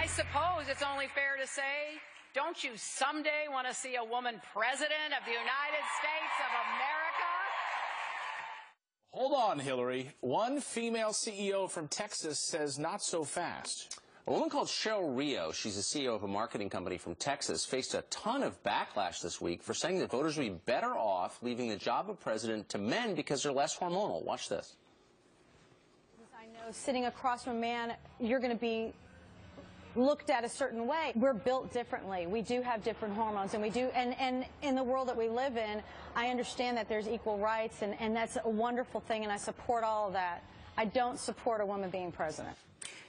I suppose it's only fair to say, don't you someday want to see a woman president of the United States of America? Hold on, Hillary. One female CEO from Texas says not so fast. A woman called Cheryl Rio, she's the CEO of a marketing company from Texas, faced a ton of backlash this week for saying that voters would be better off leaving the job of president to men because they're less hormonal. Watch this. I know sitting across from a man, you're going to be looked at a certain way. We're built differently. We do have different hormones, and we do, and in the world that we live in, I understand that there's equal rights, and that's a wonderful thing, and I support all of that. I don't support a woman being president.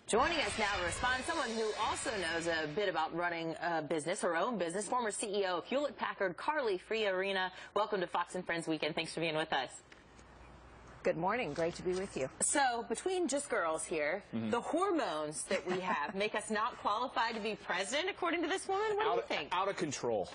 Joining us now to respond, someone who also knows a bit about running a business, her own business, former CEO of Hewlett-Packard, Carly Fiorina. Welcome to Fox & Friends Weekend. Thanks for being with us. Good morning. Great to be with you. So, between just girls here, the hormones that we have make us not qualified to be president, according to this woman? What do you think? Out of control.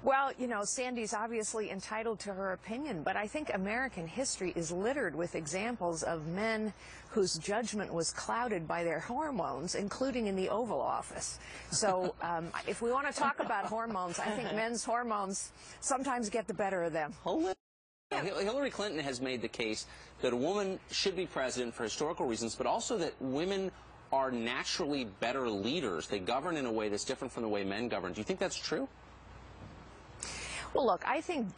Well, you know, Sandy's obviously entitled to her opinion, but I think American history is littered with examples of men whose judgment was clouded by their hormones, including in the Oval Office. So if we want to talk about hormones, I think men's hormones sometimes get the better of them. Hillary Clinton has made the case that a woman should be president for historical reasons, but also that women are naturally better leaders. They govern in a way that's different from the way men govern. Do you think that's true? Well, look, I think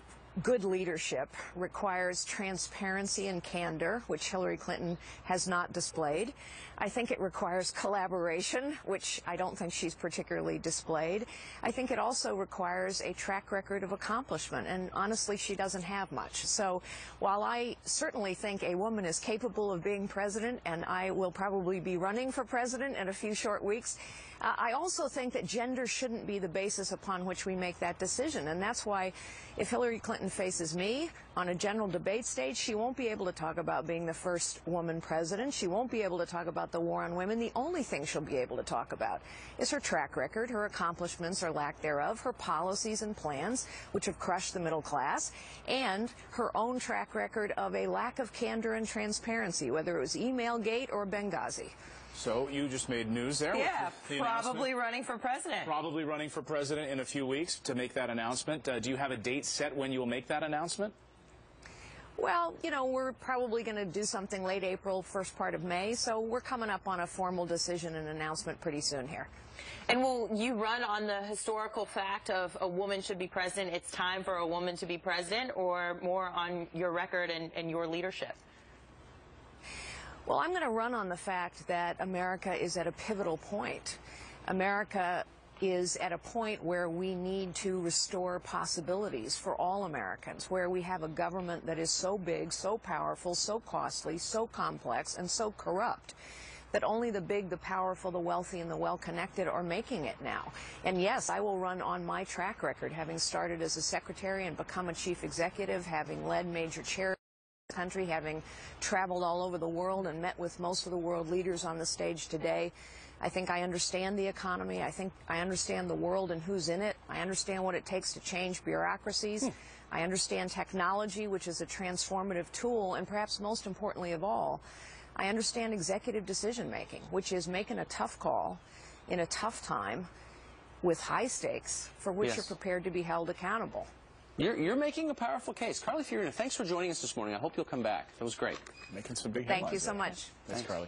good leadership requires transparency and candor, which Hillary Clinton has not displayed. I think it requires collaboration, which I don't think she's particularly displayed. I think it also requires a track record of accomplishment, and honestly, she doesn't have much. So while I certainly think a woman is capable of being president, and I will probably be running for president in a few short weeks, I also think that gender shouldn't be the basis upon which we make that decision, and that's why if Hillary Clinton faces me on a general debate stage, she won't be able to talk about being the first woman president. She won't be able to talk about the war on women. The only thing she'll be able to talk about is her track record, her accomplishments or lack thereof, her policies and plans, which have crushed the middle class, and her own track record of a lack of candor and transparency, whether it was Emailgate or Benghazi. So you just made news there. Yeah, with the probably running for president. Probably running for president in a few weeks to make that announcement. Do you have a date set when you will make that announcement? Well, you know, we're probably going to do something late April, first part of May, so we're coming up on a formal decision and announcement pretty soon here. And will you run on the historical fact of a woman should be president, it's time for a woman to be president, or more on your record and your leadership? Well, I'm going to run on the fact that America is at a pivotal point. America is at a point where we need to restore possibilities for all Americans, where we have a government that is so big, so powerful, so costly, so complex, and so corrupt that only the big, the powerful, the wealthy, and the well-connected are making it now. And yes, I will run on my track record, having started as a secretary and become a chief executive, having led major charities in the country, having traveled all over the world and met with most of the world leaders on the stage today. I think I understand the economy. I think I understand the world and who's in it. I understand what it takes to change bureaucracies. I understand technology, which is a transformative tool, and perhaps most importantly of all, I understand executive decision-making, which is making a tough call in a tough time with high stakes for which you're prepared to be held accountable. You're making a powerful case. Carly Fiorina, thanks for joining us this morning. I hope you'll come back. That was great. Making some big headlines. Thank you so much. Thanks, Carly.